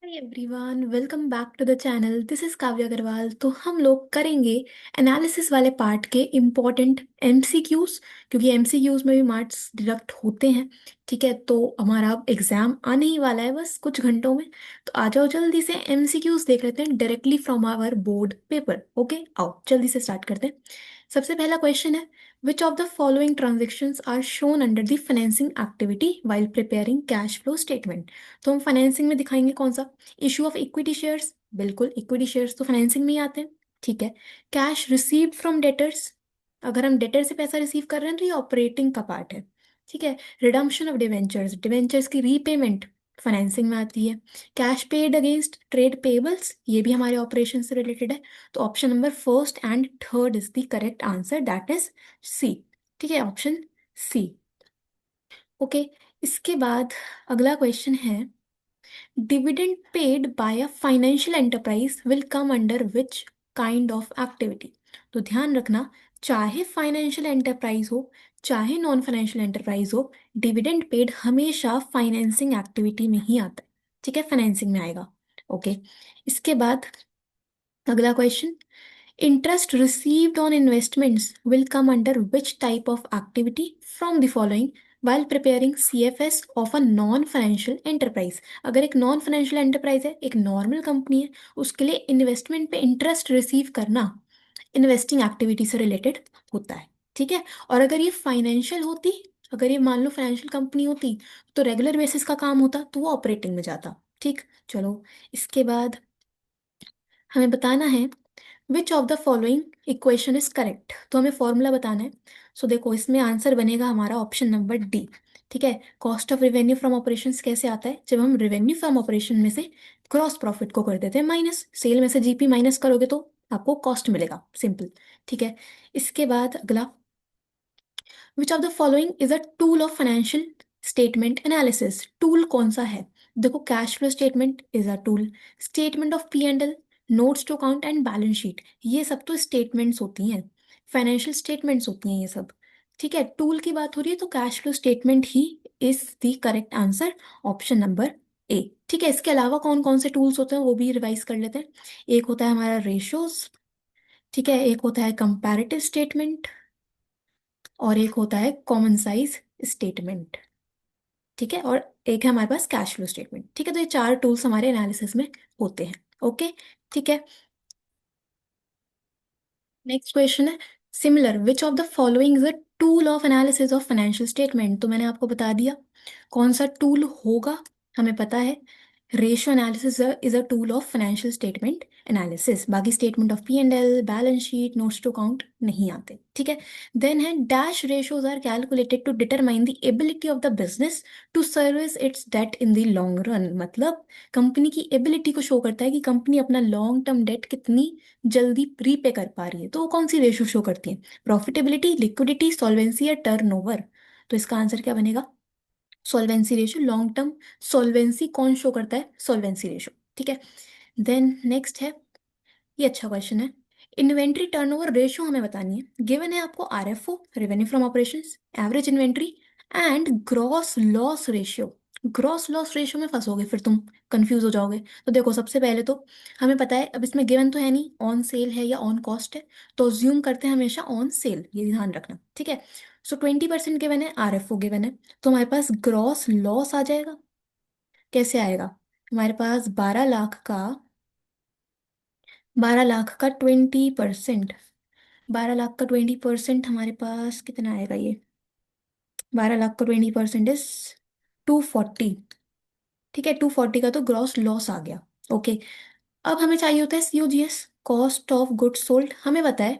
Hi everyone, welcome back to the channel. This is Kavya Agarwal. तो हम लोग करेंगे एनालिसिस वाले पार्ट के इम्पोर्टेंट एमसीक्यूज, क्योंकि एमसीक्यूज में भी मार्क्स डिडक्ट होते हैं। ठीक है, तो हमारा एग्जाम आने ही वाला है बस कुछ घंटों में। तो आ जाओ, जल्दी से एमसीक्यूज देख लेते हैं directly from our board paper. Okay, आओ जल्दी से स्टार्ट करते हैं। सबसे पहला क्वेश्चन है, which of the following transactions are shown under the financing activity while preparing cash flow statement. तो हम फाइनेंसिंग में दिखाएंगे कौन सा? इशू ऑफ इक्विटी शेयर्स, बिल्कुल इक्विटी शेयर्स तो फाइनेंसिंग में ही आते हैं। ठीक है, कैश रिसीव्ड फ्रॉम डेटर्स, अगर हम डेटर से पैसा रिसीव कर रहे हैं तो ये ऑपरेटिंग का पार्ट है। ठीक है, रिडम्पशन ऑफ डिवेंचर्स, डिवेंचर्स की रीपेमेंट फाइनेंसिंग में आती है। Cash paid against trade payables, ये भी हमारे ऑपरेशन से रिलेटेड है। तो option number first and third is the correct answer, that is C. ठीक है, ऑप्शन सी। ओके, इसके बाद अगला क्वेश्चन है, dividend paid by a financial enterprise will come under which kind of activity। तो ध्यान रखना, चाहे फाइनेंशियल एंटरप्राइज हो चाहे नॉन फाइनेंशियल एंटरप्राइज हो, डिविडेंड पेड हमेशा फाइनेंसिंग एक्टिविटी में ही आता है। ठीक है, फाइनेंसिंग में आएगा। ओके, इसके बाद अगला question, interest received on investments will come under which type of activity from the following while preparing CFS of a non-financial enterprise। अगर एक नॉन फाइनेंशियल एंटरप्राइज है, एक नॉर्मल कंपनी है, उसके लिए इन्वेस्टमेंट पे इंटरेस्ट रिसीव करना इन्वेस्टिंग एक्टिविटी से रिलेटेड होता है। ठीक है, और अगर ये फाइनेंशियल होती, अगर ये मान लो फाइनेंशियल कंपनी होती, तो रेगुलर बेसिस का काम होता तो वो ऑपरेटिंग में जाता। ठीक, चलो इसके बाद हमें बताना है which of the following equation is correct. तो हमें फॉर्मूला बताना है। सो देखो, इसमें आंसर बनेगा हमारा ऑप्शन नंबर डी। ठीक है, cost of revenue from operations कैसे आता है? जब हम रेवेन्यू फ्रॉम ऑपरेशन में से क्रॉस प्रॉफिट को कर देते हैं माइनस, सेल में से जीपी माइनस करोगे तो आपको कॉस्ट मिलेगा, सिंपल। ठीक है, इसके बाद अगला, which of the following is a tool of financial statement analysis. Tool कौन सा है? देखो, cash flow statement is a tool, statement of P and L, notes to account and balance sheet, ये सब तो स्टेटमेंट्स होती हैं, फाइनेंशियल स्टेटमेंट्स होती हैं ये सब। ठीक है, टूल की बात हो रही है तो cash flow statement he is the correct answer, option number A. ठीक है, इसके अलावा कौन कौन से टूल्स होते हैं वो भी रिवाइज कर लेते हैं। एक होता है हमारा रेशियोज, ठीक है, एक होता है कंपैरेटिव स्टेटमेंट, और एक होता है कॉमन साइज स्टेटमेंट। ठीक है, और एक है हमारे पास कैश फ्लो स्टेटमेंट। ठीक है, तो ये चार टूल्स हमारे एनालिसिस में होते हैं। ओके, ठीक है, नेक्स्ट क्वेश्चन है, similar which of the following is a tool of analysis of financial statement. तो मैंने आपको बता दिया कौन सा टूल होगा, हमें पता है ratio analysis is a tool of financial statement analysis. बाकी statement of P and L, balance sheet, notes to account नहीं आते। ठीक है, देन है dash ratios are calculated to determine the ability of the business to service its debt in the long run. मतलब company की ability को show करता है कि कंपनी अपना लॉन्ग टर्म डेट कितनी जल्दी प्रीपे कर पा रही है। तो वो कौन सी रेशियो शो करती है? प्रॉफिटेबिलिटी, लिक्विडिटी, सॉल्वेंसी या टर्नओवर। तो इसका आंसर क्या बनेगा? Solvency ratio. Long term solvency कौन शो करता है? Solvency ratio. ठीक है, देन नेक्स्ट है, ये अच्छा क्वेश्चन है, इन्वेंट्री टर्नओवर रेशियो हमें बतानी है। गिवन है आपको RFO, revenue from operations, average inventory and gross loss ratio. Gross loss ratio में फंसोगे फिर तुम, कंफ्यूज हो जाओगे। तो देखो, सबसे पहले तो हमें पता है, अब इसमें गिवन तो है नहीं ऑन सेल है या ऑन कॉस्ट है, तो अज्यूम करते हैं हमेशा ऑन सेल, ये ध्यान रखना। ठीक है, सो 20% गिवन है, आरएफओ गिवन है, तो हमारे पास ग्रॉस लॉस आ जाएगा। कैसे आएगा? हमारे पास 12 लाख का, 12 लाख का 20%, 12 लाख का 20% हमारे पास कितना आएगा ये? 12 लाख का 20% इज 240। ठीक है, 240 का तो ग्रॉस लॉस आ गया। ओके, अब हमें चाहिए होता है COGS, cost of goods sold. हमें पता है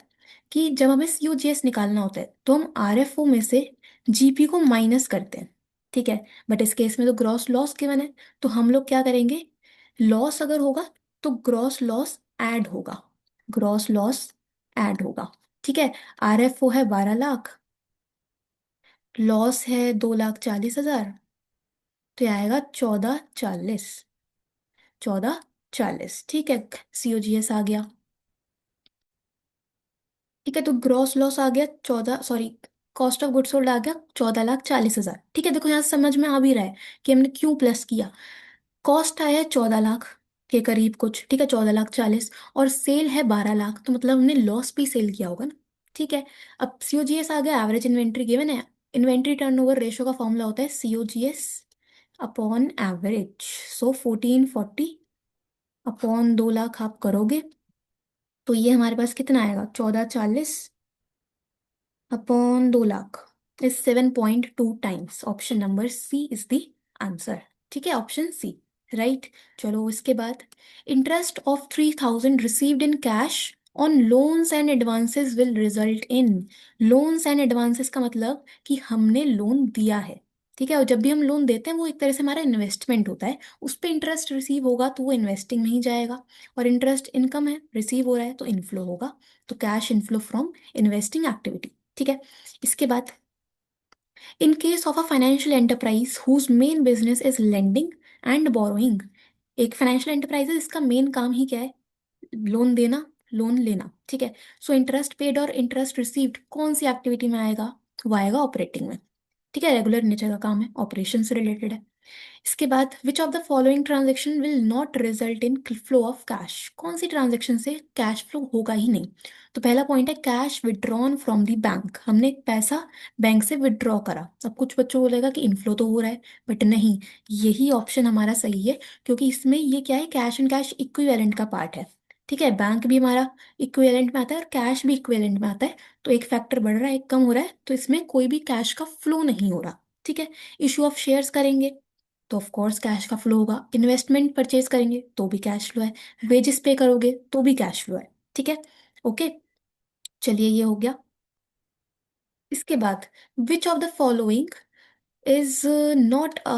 कि जब हमें सीओजीएस निकालना होता है तो हम आरएफओ में से जीपी को माइनस करते हैं। ठीक है, बट इस केस में तो ग्रॉस लॉस गिवन है, तो हम लोग क्या करेंगे, लॉस अगर होगा तो ग्रॉस लॉस ऐड होगा, ग्रॉस लॉस ऐड होगा। ठीक है, आरएफओ है 12 लाख, लॉस है 2,40,000, तो ये आएगा 1440, 1440। ठीक है, सीओजीएस आ गया। ठीक है, तो ग्रॉस लॉस आ गया 14, sorry, cost of goods sold आ गया 14,40,000। ठीक है, देखो यहाँ से समझ में आ भी रहा है कि हमने क्यों प्लस किया। कॉस्ट आया है 14 लाख के करीब कुछ, ठीक है, 14 लाख 40, और सेल है 12 लाख, तो मतलब हमने लॉस पे सेल किया होगा ना। ठीक है। अब सीओजीएस आ गया, एवरेज इन्वेंट्री गिवन है। इन्वेंट्री टर्नओवर रेशो का फॉर्मूला होता है COGS upon average. So 1440 upon 2 lakh आप करोगे तो ये हमारे पास कितना आएगा, 1440 upon 2 lakh is 7.2 times. Option number C is the answer. ठीक है, ऑप्शन सी, राइट। चलो इसके बाद, interest of 3000 received in cash on loans and advances will result in. Loans and advances का मतलब कि हमने लोन दिया है। ठीक है, और जब भी हम लोन देते हैं वो एक तरह से हमारा इन्वेस्टमेंट होता है, उस पर इंटरेस्ट रिसीव होगा तो वो इन्वेस्टिंग में ही जाएगा। और इंटरेस्ट इनकम है, रिसीव हो रहा है तो इनफ्लो होगा। तो cash inflow from investing activity. ठीक है। इसके बाद, in case of a financial enterprise whose main business is lending and borrowing. एक फाइनेंशियल एंटरप्राइज है, इसका मेन काम ही क्या है, लोन देना, लोन लेना। ठीक है। सो इंटरेस्ट पेड और इंटरेस्ट रिसीव्ड कौन सी एक्टिविटी में आएगा, वो आएगा ऑपरेटिंग में। ठीक है, रेगुलर नेचर का काम है, ऑपरेशन से रिलेटेड है। इसके बाद, which of the following transaction will not result in flow of cash. कौन सी ट्रांजेक्शन से कैश फ्लो होगा ही नहीं। तो पहला पॉइंट है cash withdrawn from the bank, हमने पैसा बैंक से विड्रॉ करा। अब कुछ बच्चों को बोलेगा कि इनफ्लो तो हो रहा है, बट नहीं, यही ऑप्शन हमारा सही है, क्योंकि इसमें ये क्या है, कैश एंड कैश इक्विवेलेंट का पार्ट है। ठीक है, बैंक भी हमारा इक्विवेलेंट में आता है और कैश भी इक्विवेलेंट में आता है। तो एक फैक्टर बढ़ रहा है, एक कम हो रहा है, तो इसमें कोई भी कैश का फ्लो नहीं हो रहा। ठीक है। इशू ऑफ शेयर्स करेंगे तो ऑफ कोर्स कैश का फ्लो होगा। इन्वेस्टमेंट परचेज करेंगे तो भी कैश फ्लो है। वेजेस पे करोगे तो भी कैश फ्लो है। ठीक है, ओके। चलिए ये हो गया। इसके बाद, which of the following is not a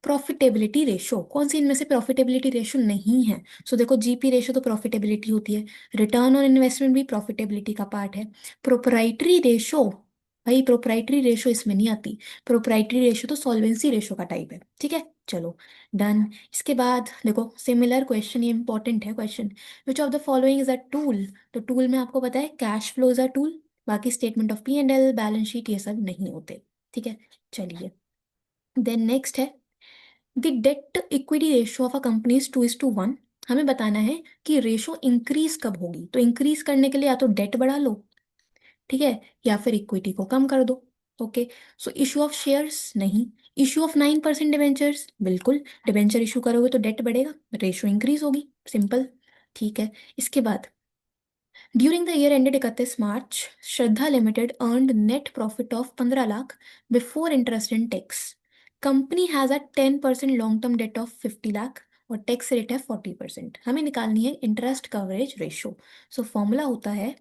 profitability ratio. कौन सी इनमें से प्रॉफिटेबिलिटी रेशो नहीं है। सो देखो, जीपी रेशो तो प्रॉफिटेबिलिटी होती है, रिटर्न ऑन इन्वेस्टमेंट भी प्रॉफिटेबिलिटी का पार्ट है। प्रोपराइटरी रेशो, भाई प्रोपराइटरी रेशो इसमें नहीं आती। प्रोपराइटरी रेशो तो सॉल्वेंसी रेशो का टाइप है। ठीक है, चलो डन। इसके बाद देखो, सिमिलर क्वेश्चन, ये इंपॉर्टेंट है question. Which of the following is a tool. तो टूल में आपको पता है cash flow is a tool, बाकी statement of P and L, balance sheet, ये सब नहीं होते। ठीक है, चलिए देन नेक्स्ट है, the debt equity ratio of a company is 2:1। हमें बताना है कि रेशो इंक्रीज कब होगी। तो इंक्रीज करने के लिए या तो डेट बढ़ा लो, ठीक है, या फिर इक्विटी को कम कर दो। Okay. So issue of shares नहीं। इशू ऑफ 9% डिवेंचर्स, बिल्कुल, डिवेंचर इशू करोगे तो डेट बढ़ेगा, रेशो इंक्रीज होगी, सिंपल। ठीक है। इसके बाद, during the year ended 31 March, Shraddha limited earned net profit of 15 lakh before interest and tax. Company has a 10% long term debt of 50 lakh और टैक्स रेट है 40%। हमें निकालनी है interest coverage ratio. So formula होता है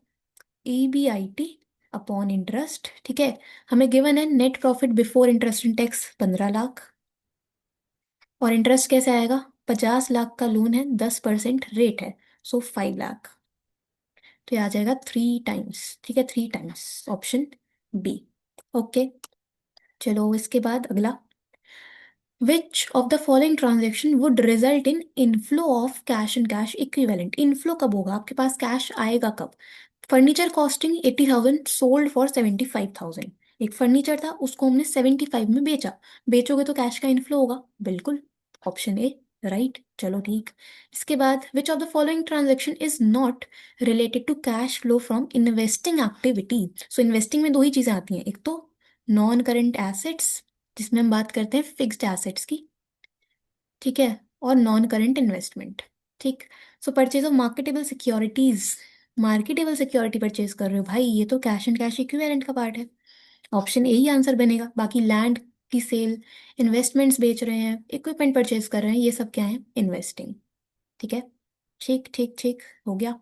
EBIT अपॉन इंटरेस्ट। ठीक है, हमें गिवन है net profit before interest and tax 15 lakh, और इंटरेस्ट कैसे आएगा, 50 लाख का लोन है, 10% रेट है, सो 5 लाख। तो ये आ जाएगा 3 टाइम्स। ठीक है, 3 टाइम्स, ऑप्शन बी। ओके। चलो इसके बाद अगला, which of the following transaction would result in inflow of cash and cash equivalent. Inflow कब होगा, आपके पास कैश आएगा कब। Furniture costing 80,000 sold for 75,000। एक फर्नीचर था, उसको हमने 75 में बेचा, बेचोगे तो कैश का इनफ्लो होगा, बिल्कुल, ऑप्शन ए, राइट। चलो ठीक। इसके बाद, which of the following transaction is not related to cash flow from investing activity. So investing में दो ही चीजें आती हैं, एक तो नॉन करंट एसेट्स, जिसमें हम बात करते हैं फिक्स्ड एसेट्स की, ठीक है, और नॉन करंट इन्वेस्टमेंट। ठीक। So purchase of marketable securities, marketable security purchase कर रहे हो भाई, ये तो कैश एंड कैश इक्विवेलेंट का पार्ट है, ऑप्शन ए ही आंसर बनेगा। बाकी लैंड की सेल, इन्वेस्टमेंट्स बेच रहे हैं, इक्विपमेंट परचेज कर रहे हैं, ये सब क्या है, इन्वेस्टिंग। ठीक है, ठीक ठीक ठीक, हो गया।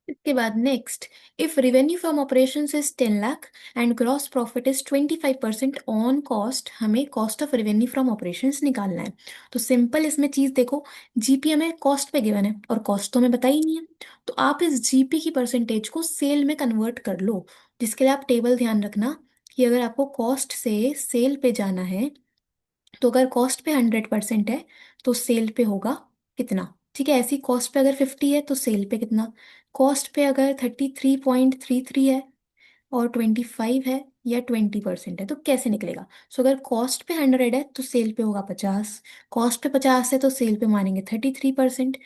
इसके बाद next, if revenue from operations is 10 lakh and gross profit is 25% on cost, हमें cost of revenue from operations निकालना है। तो सिंपल इसमें चीज देखो, जीपी हमें कॉस्ट पे गिवन है और कॉस्ट तो हमें पता ही नहीं है, तो आप इस जीपी की परसेंटेज को सेल में कन्वर्ट कर लो। जिसके लिए आप टेबल ध्यान रखना कि अगर आपको कॉस्ट से सेल पे जाना है, तो अगर कॉस्ट पे 100% है तो सेल पे होगा कितना। ठीक है, ऐसी कॉस्ट पे अगर 50 है तो सेल पे कितना, कॉस्ट पे अगर 33.33 है और 25 है, या 20% है, तो कैसे निकलेगा? सो अगर कॉस्ट पे 100 है तो सेल पे होगा 50, कॉस्ट पे 50 है तो सेल पे मानेंगे 33%,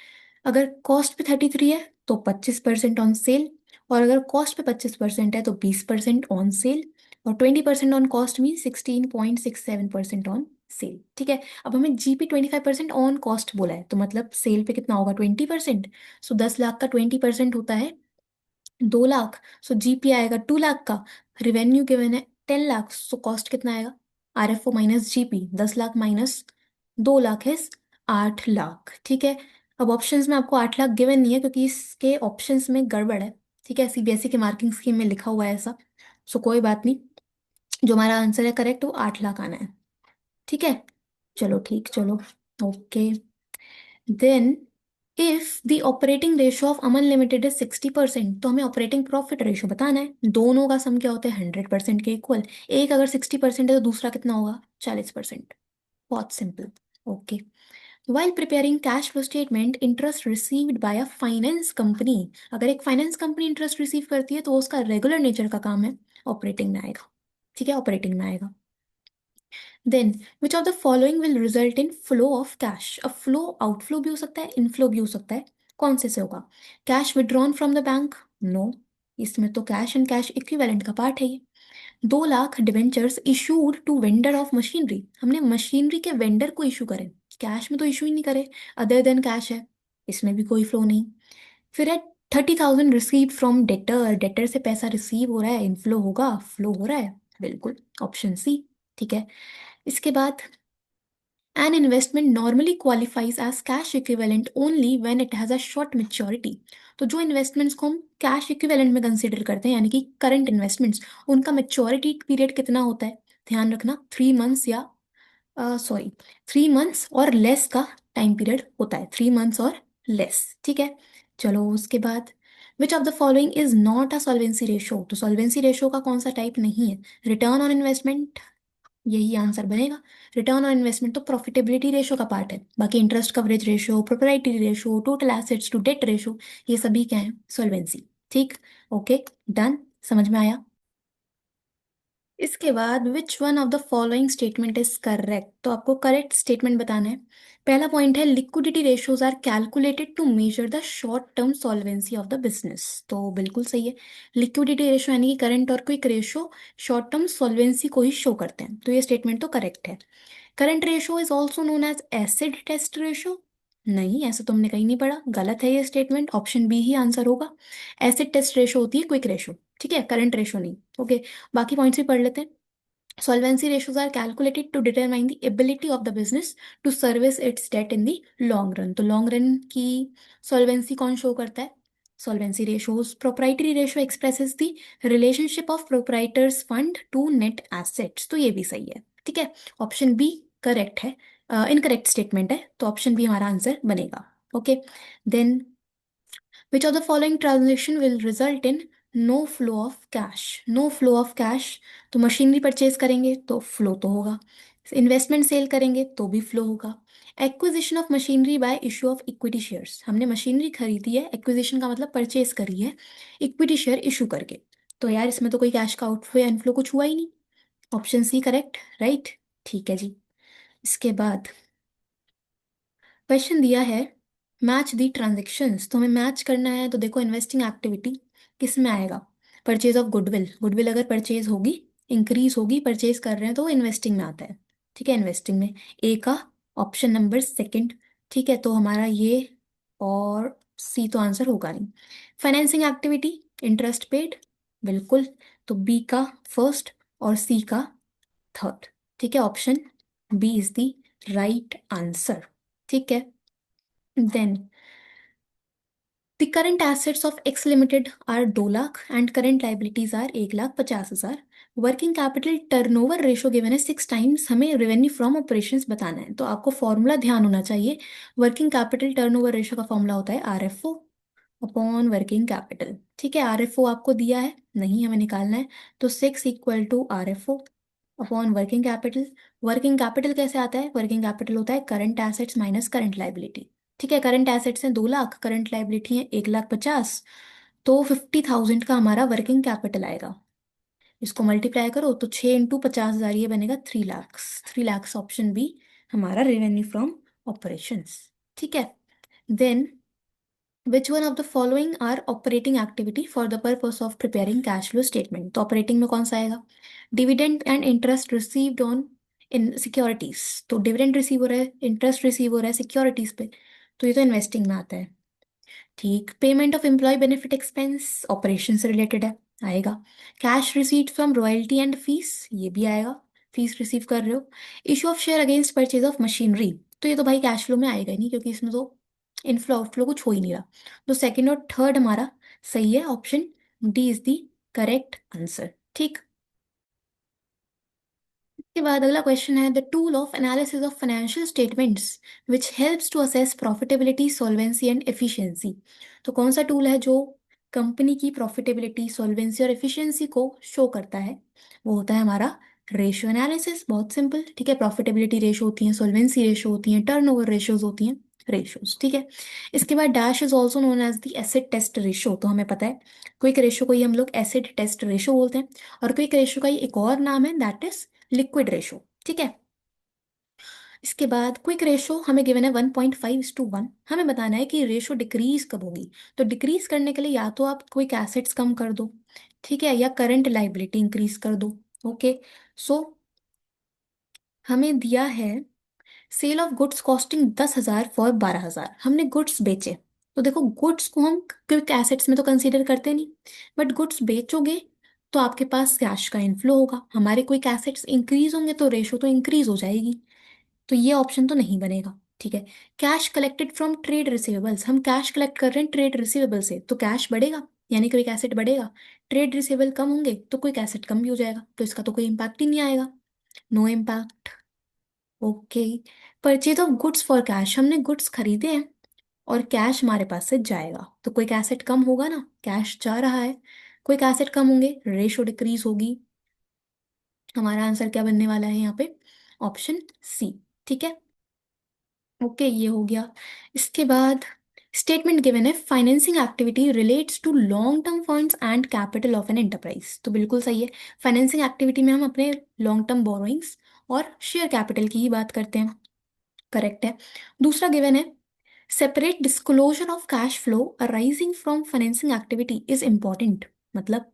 अगर कॉस्ट पे 33 है तो 25% ऑन सेल, और अगर कॉस्ट पे 25% है तो 20% ऑन सेल, और 20% on cost mean 16.67% on sale. ठीक है, अब हमें जीपी 25% ऑन कॉस्ट बोला है, तो मतलब सेल पे कितना होगा? 20%। सो 10 लाख का 20% होता है 2 लाख, सो जीपी आएगा 2 लाख का। रिवेन्यू गिवन है 10 लाख, सो कॉस्ट कितना आएगा? RFO minus GP, 10 lakh minus 2 lakh है 8 लाख। ठीक है, अब ऑप्शंस में आपको 8 लाख गिवन नहीं है क्योंकि इसके ऑप्शंस में गड़बड़ है। ठीक है, सीबीएसई के मार्किंग स्कीम में लिखा हुआ है ऐसा। सो कोई बात नहीं, जो हमारा आंसर है करेक्ट वो 8 लाख आना है। ठीक है, चलो ठीक, चलो okay. Then if the operating ratio of Aman limited is 60%, तो हमें ऑपरेटिंग प्रॉफिट रेशियो बताना है। दोनों का सम क्या होता है? 100% के इक्वल। एक अगर 60% है तो दूसरा कितना होगा? 40%। बहुत simple. Okay, while preparing cash flow statement, interest received by a finance company, अगर एक फाइनेंस कंपनी इंटरेस्ट रिसीव करती है तो उसका रेगुलर नेचर का काम है, ऑपरेटिंग में आएगा। ठीक है, ऑपरेटिंग में आएगा। Then which of the following will result in flow of cash? अब फ्लो आउटफ्लो भी हो सकता है, इनफ्लो भी हो सकता है। कौन से होगा? Cash withdrawn from the bank? No, इसमें तो कैश एंड कैश इक्विवेलेंट का पार्ट है ये। 2 lakh debentures issued to vendor of machinery, हमने मशीनरी के वेंडर को इशू करे, कैश में तो इशू ही नहीं करे, अदर देन कैश है, इसमें भी कोई फ्लो नहीं। फिर है 30,000 रिसीव फ्रॉम डेटर, डेटर से पैसा रिसीव हो रहा है, इनफ्लो होगा, फ्लो हो रहा है, बिल्कुल ऑप्शन सी। ठीक है, इसके बाद an investment normally qualifies as cash equivalent only when it has a short maturity, तो जो इन्वेस्टमेंट्स को हम कैश इक्विवेलेंट में कंसिडर करते हैं यानी कि करंट इन्वेस्टमेंट्स, उनका मेच्योरिटी पीरियड कितना होता है? ध्यान रखना, 3 मंथ्स या 3 मंथ्स और लेस का टाइम पीरियड होता है, 3 मंथ्स और लेस। ठीक है, चलो उसके बाद which of the following is not a solvency ratio, तो सॉल्वेंसी रेशो का कौन सा टाइप नहीं है? रिटर्न ऑन इन्वेस्टमेंट, यही आंसर बनेगा। रिटर्न ऑन इन्वेस्टमेंट तो प्रॉफिटेबिलिटी रेशो का पार्ट है, बाकी interest coverage ratio, proprietary ratio, total assets to debt ratio, ये सभी क्या है? सॉल्वेंसी। ठीक, ओके, डन, समझ में आया। इसके बाद which one of the following statement is correct, तो आपको करेक्ट स्टेटमेंट बताना है। पहला पॉइंट है liquidity ratios are calculated to measure the short term solvency of the business, तो बिल्कुल सही है। लिक्विडिटी रेशियो यानी कि करंट और quick ratio short term solvency को ही शो करते हैं, तो ये स्टेटमेंट तो करेक्ट है। Current ratio is also known as acid test ratio, नहीं ऐसा तो हमने कहीं नहीं पढ़ा, गलत है ये स्टेटमेंट, ऑप्शन बी ही आंसर होगा। एसिड टेस्ट रेशियो होती है क्विक रेशियो, ठीक है, करंट रेशियो नहीं। ओके, बाकी पॉइंट्स भी पढ़ लेते हैं। Solvency ratios are calculated to determine the ability of the business to service its debt in the long run, तो long run की solvency कौन शो करता है? Solvency ratios, proprietary ratio expresses the relationship of proprietors fund to net assets, तो ये भी सही है। ठीक है, ऑप्शन बी करेक्ट है, इनकरेक्ट स्टेटमेंट है, तो ऑप्शन बी हमारा आंसर बनेगा। Okay, then which of the following transaction will result in no flow of cash? No flow of cash, तो मशीनरी परचेज करेंगे तो फ्लो तो होगा, इन्वेस्टमेंट सेल करेंगे तो भी फ्लो होगा। Acquisition of machinery bye issue of equity shares, हमने मशीनरी खरीदी है, एक्विजिशन का मतलब परचेज करी है, इक्विटी शेयर इशू करके, तो यार इसमें तो कोई कैश का आउटफ्लो या इनफ्लो कुछ हुआ ही नहीं, ऑप्शन सी करेक्ट, राइट। ठीक है जी, इसके बाद क्वेश्चन दिया है मैच दी ट्रांजेक्शन्स, तो हमें मैच करना है, तो देखो इन्वेस्टिंग एक्टिविटी किस में आएगा? परचेज ऑफ गुडविल, गुडविल अगर परचेज होगी, इंक्रीज होगी, परचेज कर रहे हैं तो इन्वेस्टिंग में आता है। ठीक है, इन्वेस्टिंग में ए का ऑप्शन नंबर सेकंड। ठीक है, तो हमारा ये और सी तो आंसर होगा नहीं। फाइनेंसिंग एक्टिविटी, इंटरेस्ट पेड, बिल्कुल, तो बी का फर्स्ट और सी का थर्ड। ठीक है, option B is the right answer. ठीक है, then the current assets of X limited are 2 lakh and current liabilities are 1,50,000। Working capital turnover ratio given है 6 टाइम्स, हमें रेवेन्यू फ्रॉम ऑपरेशंस बताना है, तो आपको फॉर्मूला ध्यान होना चाहिए। वर्किंग कैपिटल टर्नओवर रेशो का फॉर्मूला होता है आरएफओ अपॉन वर्किंग कैपिटल। ठीक है, आरएफओ आपको दिया है, नहीं हमें निकालना है, तो 6 = RFO upon working capital. Working capital कैसे आता है? वर्किंग कैपिटल होता है current assets minus current liability. ठीक है, करंट एसेट्स हैं 2 लाख, करंट लाइबिलिटी है 1,50,000, तो 50,000 का हमारा वर्किंग कैपिटल आएगा। इसको मल्टीप्लाई करो तो 6 × 50,000 ये बनेगा 3 लाख। 3 लाख ऑप्शन बी हमारा रेवेन्यू फ्रॉम ऑपरेशंस। ठीक है। Then which one of the following are operating activity for the purpose of preparing cash flow statement. तो ऑपरेटिंग में कौन सा आएगा? Dividend and interest received on in securities. तो डिविडेंड रिसीव हो रहा है, इंटरेस्ट रिसीव हो रहा है सिक्योरिटीज पे, तो ये तो इन्वेस्टिंग में आता है। ठीक। Payment of employee benefit expense operation से रिलेटेड है, आएगा। Cash receipt from royalty and fees, ये भी आएगा, फीस रिसीव कर रहे हो। Issue of share against purchase of machinery, तो ये तो भाई कैश फ्लो में आएगा ही नहीं, क्योंकि इसमें तो इनफ्लो आउटफ्लो कुछ हो ही नहीं रहा। तो सेकंड और थर्ड हमारा सही है, option D is the correct answer. ठीक। के बाद अगला क्वेश्चन है, the tool of analysis of financial statements which helps to assess profitability solvency and efficiency. तो कौन सा टूल है जो कंपनी की प्रॉफिटेबिलिटी सॉल्वेंसी और एफिशिएंसी को शो करता है? वो होता है हमारा रेशियो एनालिसिस। बहुत सिंपल। ठीक है। प्रॉफिटेबिलिटी रेशो होती है, सॉल्वेंसी रेशो होती है, टर्नओवर रेशोज होती हैं, रेशोज। ठीक है। इसके बाद dash is also known as the acid test ratio. तो हमें पता है क्विक रेशो को ही हम लोग एसिड टेस्ट रेशो बोलते हैं, और क्विक रेशो का ही एक और नाम है, दैट इज लिक्विड रेशो। ठीक है। इसके बाद क्विक रेशो हमें गिवन है 1.5:1। हमें बताना है कि रेशो डिक्रीज कब होगी। तो डिक्रीज करने के लिए या तो आप क्विक एसेट्स कम कर दो, ठीक है, या करंट लाइबिलिटी इंक्रीज कर दो। ओके। सो हमें दिया है sale of goods costing 10,000 for 12,000। हमने गुड्स बेचे, तो देखो गुड्स को हम क्विक एसेट्स में तो कंसीडर करते नहीं, बट गुड्स बेचोगे तो आपके पास कैश का इनफ्लो होगा, हमारे क्विक एसेट्स इंक्रीज होंगे तो रेशो तो इंक्रीज हो जाएगी। तो ये ऑप्शन तो नहीं बनेगा। ठीक है। Cash collected from trade receivables, हम कैश कलेक्ट कर रहे हैं ट्रेड रिसीवेबल से, तो कैश बढ़ेगा यानी क्विक एसेट बढ़ेगा। ट्रेड रिसीवेबल कम होंगे तो क्विक एसेट कम भी हो जाएगा, तो इसका तो कोई इम्पैक्ट ही नहीं आएगा। No impact. Okay. Purchase of goods for cash, हमने गुड्स खरीदे हैं और कैश हमारे पास से जाएगा, तो क्विक एसेट कम होगा ना, कैश जा रहा है, क्विक एसेट कम होंगे, रेशो डिक्रीज होगी। हमारा आंसर क्या बनने वाला है यहाँ पे? Option C. ठीक है। ओके, ये हो गया। इसके बाद स्टेटमेंट गिवन है, financing activity relates to long term funds and capital of an enterprise. तो बिल्कुल सही है। फाइनेंसिंग एक्टिविटी में हम अपने लॉन्ग टर्म बोरोइंग्स और शेयर कैपिटल की ही बात करते हैं। करेक्ट है। दूसरा गिवन है, separate disclosure of cash flow arising from financing activity is important. मतलब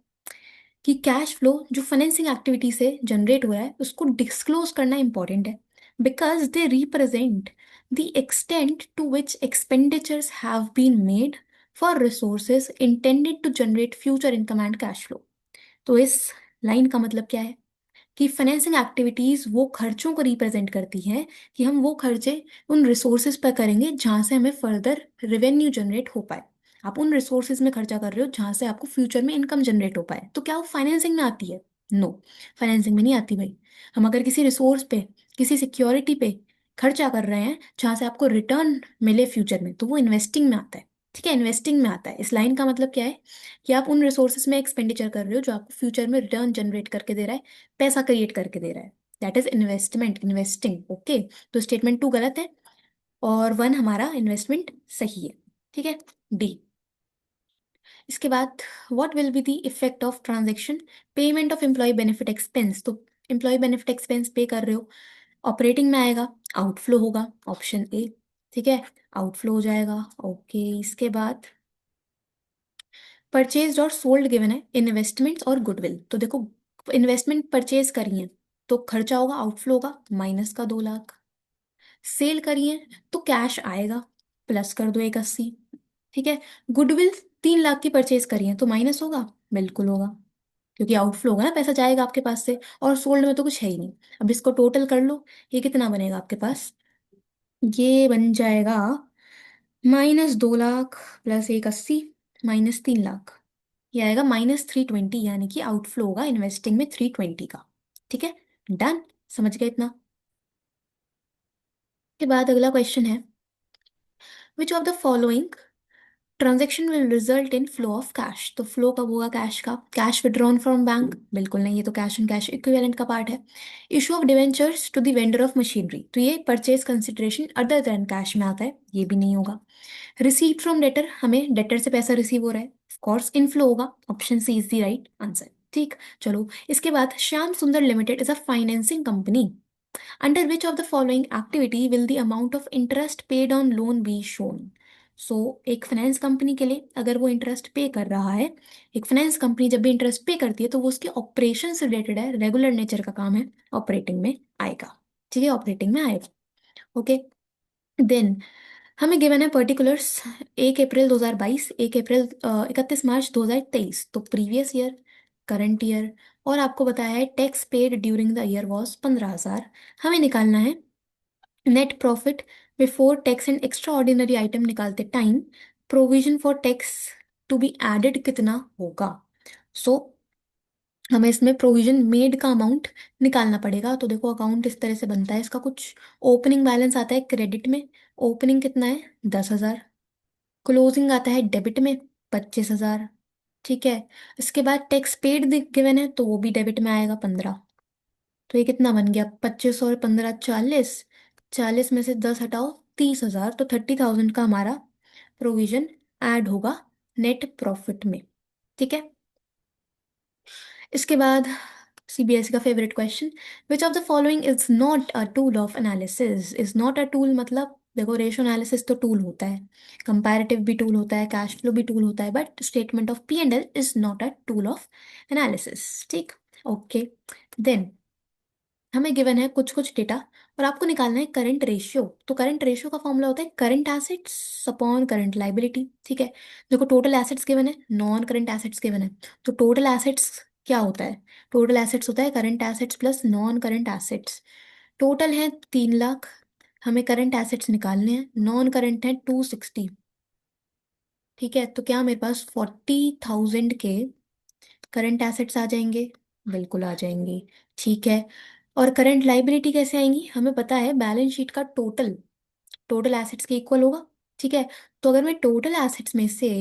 कि कैश फ्लो जो फाइनेंसिंग एक्टिविटी से जनरेट हुआ है उसको डिस्क्लोज करना इंपॉर्टेंट है, because they represent the extent to which expenditures have been made for resources intended to generate future income and cash flow. तो इस लाइन का मतलब क्या है कि फाइनेंसिंग एक्टिविटीज वो खर्चों को रिप्रेजेंट करती हैं कि हम वो खर्चे उन रिसोर्सेज पर करेंगे जहां से हमें फर्दर रेवेन्यू जनरेट हो पाए। आप उन रिसोर्सेज में खर्चा कर रहे हो जहां से आपको फ्यूचर में इनकम जनरेट हो पाए, तो क्या वो फाइनेंसिंग में आती है? नो, फाइनेंसिंग में नहीं आती भाई। हम अगर किसी रिसोर्स पे, किसी सिक्योरिटी पे खर्चा कर रहे हैं जहां से आपको रिटर्न मिले फ्यूचर में, तो वो इन्वेस्टिंग में आता है। ठीक है, इन्वेस्टिंग में आता है। इस लाइन का मतलब क्या है कि आप उन रिसोर्सेज में एक्सपेंडिचर कर रहे हो जो आपको फ्यूचर में रिटर्न जनरेट करके दे रहा है, पैसा क्रिएट करके दे रहा है। That is investment, investing. Okay. तो स्टेटमेंट 2 गलत है और 1 हमारा इन्वेस्टमेंट सही है। ठीक है, डी। इसके बाद what will be the effect of transaction payment of employee benefit expense. तो एम्प्लॉय बेनिफिट एक्सपेंस पे कर रहे हो, ऑपरेटिंग में आएगा, आउटफ्लो होगा, ऑप्शन ए। ठीक है, आउटफ्लो हो जाएगा। ओके। इसके बाद परचेज और सोल्ड गिवन है इन्वेस्टमेंट्स और गुडविल। तो देखो इन्वेस्टमेंट परचेज करी है तो खर्चा होगा, आउटफ्लो होगा, माइनस का 2 लाख। सेल करी है तो कैश आएगा, प्लस कर दो 180। ठीक है। गुडविल 3 लाख की परचेज करी है तो माइनस होगा, बिल्कुल होगा, क्योंकि आउटफ्लो होगा ना, पैसा जाएगा आपके पास से, और सोल्ड में तो कुछ है ही नहीं। अब इसको टोटल कर लो, ये कितना बनेगा आपके पास? ये बन जाएगा -2 लाख प्लस 180 -3 लाख। ये आएगा -320, यानी कि आउटफ्लो होगा इन्वेस्टिंग में 320 का। ठीक है, डन। समझ गए इतना? के बाद अगला क्वेश्चन है, which of the following transaction will result in flow of cash. तो फ्लो कब होगा कैश का? कैश विड्रॉन फ्रॉम बैंक, बिल्कुल नहीं, ये तो कैश एंड कैश इक्विवेलेंट का पार्ट है। Issue of debentures to the vendor of machinery, तो ये purchase consideration other than cash में आता है, ये भी नहीं होगा। रिसीव फ्रॉम डेटर, हमें डेटर से पैसा रिसीव हो रहा है, ऑफ कोर्स इनफ्लो होगा, option C is the right answer. ठीक। चलो इसके बाद, Shyam Sundar limited is a financing company, under which of the following activity will the amount of interest paid on loan be shown. So एक finance company के लिए अगर वो इंटरेस्ट पे कर रहा है, एक फाइनेंस कंपनी जब भी इंटरेस्ट पे करती है तो वो उसके ऑपरेशन से रिलेटेड है, रेगुलर नेचर का काम है, ऑपरेटिंग में आएगा। ठीक है, ऑपरेटिंग में आएगा। ओके। देन हमें गिवन है पर्टिकुलर्स, 1 अप्रैल 2022, 31 मार्च 2023, तो प्रीवियस ईयर, करंट ईयर, और आपको बताया है tax paid during the year was 15,000। हमें निकालना है net profit before tax and extraordinary item निकालते time provision for tax to be added कितना होगा। सो हमें इसमें प्रोविजन मेड का अमाउंट निकालना पड़ेगा। तो देखो अकाउंट इस तरह से बनता है, इसका कुछ ओपनिंग बैलेंस आता है क्रेडिट में, ओपनिंग कितना है 10,000, क्लोजिंग आता है डेबिट में 25,000। ठीक है, इसके बाद टैक्स पेड गिवन है तो वो भी डेबिट में आएगा 15। तो ये कितना बन गया, 25 और 15 40, 40 में से 10 हटाओ 30,000, तो 30,000 का हमारा प्रोविजन ऐड होगा नेट प्रॉफिट में। ठीक है, इसके बाद सीबीएसई का favourite question, which of the following is not a tool of analysis. Is not a tool मतलब देखो रेशो एनालिसिस तो टूल होता है, कंपैरेटिव भी टूल होता है, कैश फ्लो भी टूल होता है, but statement of P and L is not a tool of analysis. ठीक। ओके। देन हमें गिवन है कुछ कुछ डेटा और आपको निकालना है करंट रेशियो। तो करंट रेशियो का फॉर्मूला होता है current assets upon current liability. ठीक है, देखो टोटल एसेट्स गिवन है, नॉन करंट एसेट्स गिवन है, तो टोटल एसेट्स क्या होता है, टोटल एसेट्स होता है current assets plus non current assets. Total है 3 लाख, हमें करंट एसेट्स निकालने हैं, नॉन करंट है 260। ठीक है, तो क्या मेरे पास 40,000 के करंट एसेट्स आ जाएंगे, बिल्कुल आ जाएंगी। ठीक है, और करंट लाइबिलिटी कैसे आएंगी, हमें पता है बैलेंस शीट का टोटल टोटल एसेट्स के इक्वल होगा। ठीक है, तो अगर मैं टोटल एसेट्स में से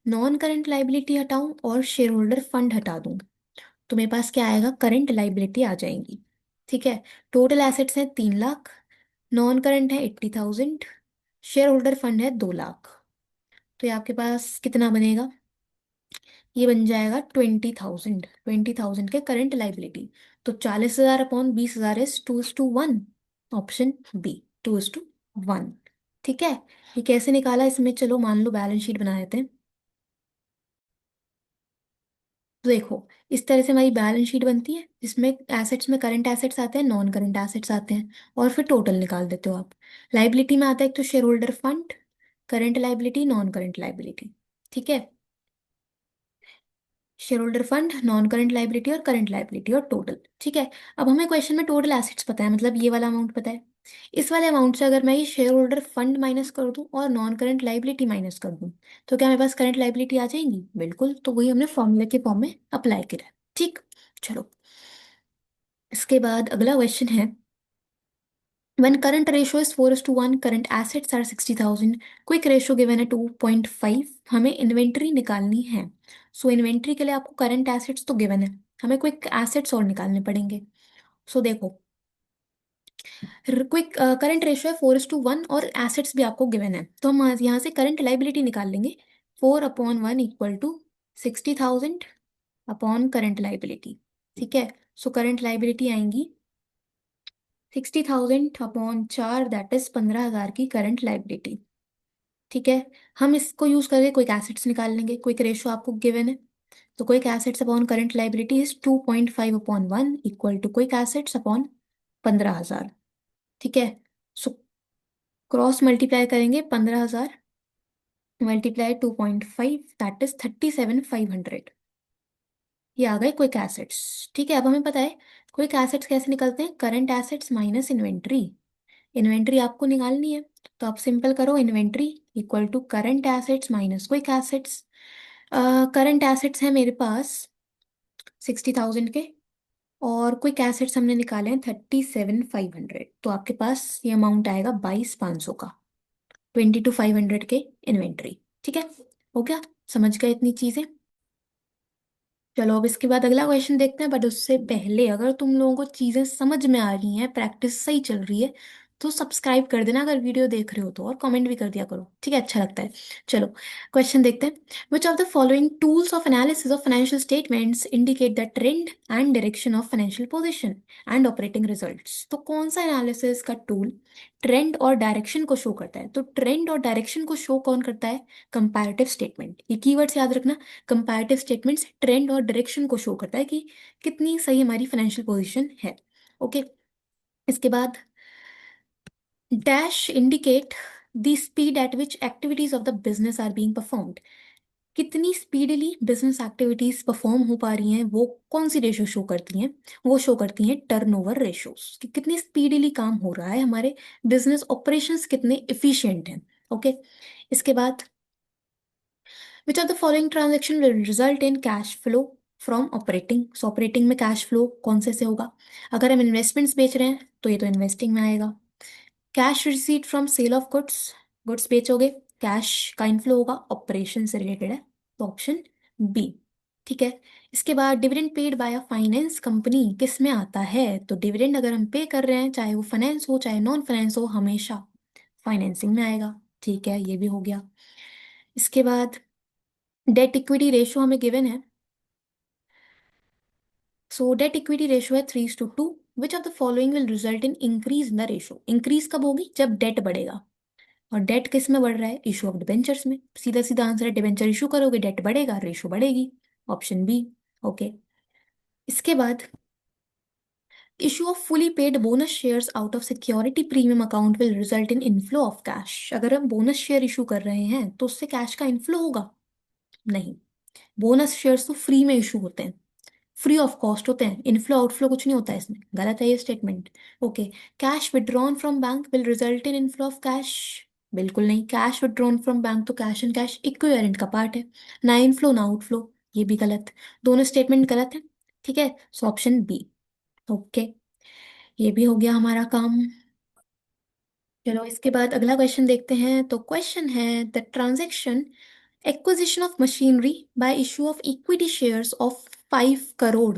नॉन करंट लाइबिलिटी हटाऊं और शेयर होल्डर फंड हटा दूं तो मेरे पास क्या आएगा, करंट लाइबिलिटी आ जाएंगी। ठीक है, टोटल एसेट्स है 3 लाख, नॉन करंट है 80,000, शेयर होल्डर फंड है 2 लाख। तो ये आपके पास कितना बनेगा, ये बन जाएगा 20,000, 20,000 के करंट लाइबिलिटी। तो 40,000 अपॉन 20,000 इज 2:1, ऑप्शन बी 2:1। ठीक है, ये कैसे निकाला, इसमें चलो मान लो बैलेंस शीट बना देते हैं। तो देखो इस तरह से हमारी बैलेंस शीट बनती है, जिसमें एसेट्स में करंट एसेट्स आते हैं, नॉन करंट एसेट्स आते हैं, और फिर टोटल निकाल देते हो आप। लाइबिलिटी में आता है एक तो share holder fund, current liability, non current liability. ठीक है, share holder fund, non current liability और करंट लाइबिलिटी और टोटल। ठीक है, अब हमें क्वेश्चन में टोटल एसेट्स पता है, मतलब ये वाला अमाउंट पता है। इस वाले अमाउंट से अगर मैं ये शेयर होल्डर फंड माइनस कर दूं और नॉन करंट लाइबिलिटी माइनस कर दूं तो क्या मेरे पास करंट लाइबिलिटी आ जाएंगी, बिल्कुल। तो वही हमने फॉर्मूले के फॉर्म में अप्लाई करा है। ठीक। चलो इसके बाद अगला क्वेश्चन है, when current ratio is 4:1, current assets are 60,000, quick ratio given है 2.5, हमें इन्वेंट्री निकालनी है। सो इन्वेंट्री के लिए आपको करंट एसेट्स तो गिवन है, हमें क्विक एसेट्स और निकालने पड़ेंगे। सो देखो क्विक करंट रेशियो है 4:1 और एसेट्स भी आपको गिवन है, तो हम यहाँ से करंट लाइबिलिटी निकाल लेंगे। 4/1 equal to 60,000 upon current liability. ठीक है, सो करंट लाइबिलिटी आएंगी 60,000 अपॉन 4, दैट इज 15,000 की करंट लाइबिलिटी। ठीक है, हम इसको यूज करके क्विक एसेट्स निकाल लेंगे, क्विक रेशियो आपको गिवन है, तो quick assets upon current liability is 2.5/1 equal to quick assets upon 15,000। ठीक है, सो क्रॉस मल्टीप्लाई करेंगे 15,000 मल्टीप्लाई 2.5, दैट इज 37,500। ये आ गए क्विक एसेट्स। ठीक है, अब हमें पता है क्विक एसेट्स कैसे निकलते हैं, current assets minus inventory. Inventory आपको निकालनी है, तो आप सिंपल करो, inventory equal to current assets minus quick assets. Current assets है मेरे पास 60,000 के, और क्विक एसेट्स हमने निकाले हैं 37,500, तो आपके पास ये अमाउंट आएगा 22,500 का, 22,500 के इन्वेंट्री। ठीक है, हो गया, समझ गए इतनी चीजें। चलो अब इसके बाद अगला क्वेश्चन देखते हैं, बट उससे पहले अगर तुम लोगों को चीजें समझ में आ रही हैं, प्रैक्टिस सही चल रही है, तो सब्सक्राइब कर देना अगर वीडियो देख रहे हो तो, और कमेंट भी कर दिया करो, ठीक है, अच्छा लगता है। चलो क्वेश्चन देखते हैं। विच of the following tools of analysis of financial statements indicate the trend and direction of financial position and operating results? तो कौन सा एनालिसिस का टूल ट्रेंड और डायरेक्शन को शो करता है? तो ट्रेंड और डायरेक्शन को शो कौन करता है? Comparative statement. ये कीवर्ड्स याद रखना। कंपैरेटिव स्टेटमेंट्स ट्रेंड और डायरेक्शन को शो करता है कि कितनी सही हमारी फाइनेंशियल पोजीशन है। ओके। इसके बाद dash indicate the speed at which activities of the business are being performed. कितनी स्पीडली बिजनेस एक्टिविटीज परफॉर्म हो पा रही हैं, वो कौन सी रेशो शो करती हैं? वो शो करती हैं टर्नओवर रेशोस, कि कितनी स्पीडली काम हो रहा है, हमारे बिजनेस ऑपरेशंस कितने इफिशिएंट हैं। ओके। इसके बाद which of the following transaction will result in cash flow from operating? So operating में कैश फ्लो कौन से होगा? अगर हम इन्वेस्टमेंट्स बेच रहे हैं तो ये तो इन्वेस्टिंग में आएगा। Cash receipt from sale of goods, goods बेचोगे, कैश का इनफ्लो होगा, ऑपरेशन से रिलेटेड है, तो ऑप्शन बी। ठीक है। इसके बाद dividend paid by a finance company किस में आता है? तो डिविडेंड अगर हम पे कर रहे हैं, चाहे वो फाइनेंस हो चाहे नॉन फाइनेंस हो, हमेशा फाइनेंसिंग में आएगा। ठीक है, ये भी हो गया। इसके बाद डेट इक्विटी रेशो हमें गिवन है। सो डेट इक्विटी रेशो है 3:2। विच of the following will result in increase in the ratio? Increase कब होगी? जब डेट बढ़ेगा। और डेट किस में बढ़ रहा है? इशू ऑफ डिबेंचर्स में। सीधा सीधा आंसर है, डिबेंचर इशू करोगे डेट बढ़ेगा, रेशो बढ़ेगी। Option B. ओके। इसके बाद issue of fully paid bonus shares out of security premium account will result in inflow of cash. अगर हम बोनस शेयर इशू कर रहे हैं तो उससे कैश का इनफ्लो होगा? नहीं। बोनस शेयर्स तो फ्री में इशू होते हैं, फ्री ऑफ कॉस्ट होते हैं, इनफ्लो आउटफ्लो कुछ नहीं होता है इसमें, गलत है ये statement. Okay. Cash withdrawn from bank will result in inflow of cash? बिल्कुल नहीं। कैश विड्रॉन फ्रॉम बैंक तो कैश एंड कैश इक्विवेलेंट का पार्ट है, ना इनफ्लो ना आउटफ्लो। ये भी गलत, दोनों स्टेटमेंट गलत है। ठीक है, सो ऑप्शन बी। ओके, ये भी हो गया हमारा काम। चलो इसके बाद अगला क्वेश्चन देखते हैं। तो क्वेश्चन है the transaction acquisition of machinery bye issue of equity shares of 5 crore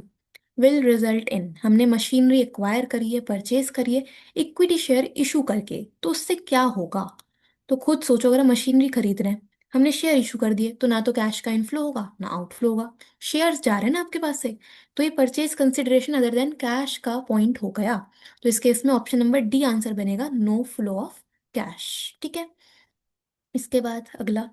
will result इन। हमने मशीनरी एक्वायर करी है, परचेज करी है इक्विटी शेयर इशू करके, तो उससे क्या होगा? तो खुद सोचो, अगर हम मशीनरी खरीद रहे हैं, हमने शेयर इशू कर दिए, तो ना तो कैश का इनफ्लो होगा ना आउटफ्लो होगा, शेयर्स जा रहे हैं ना आपके पास से, तो ये purchase consideration other than cash का पॉइंट हो गया। तो इस केस में ऑप्शन नंबर डी आंसर बनेगा, नो फ्लो ऑफ कैश। ठीक है। इसके बाद अगला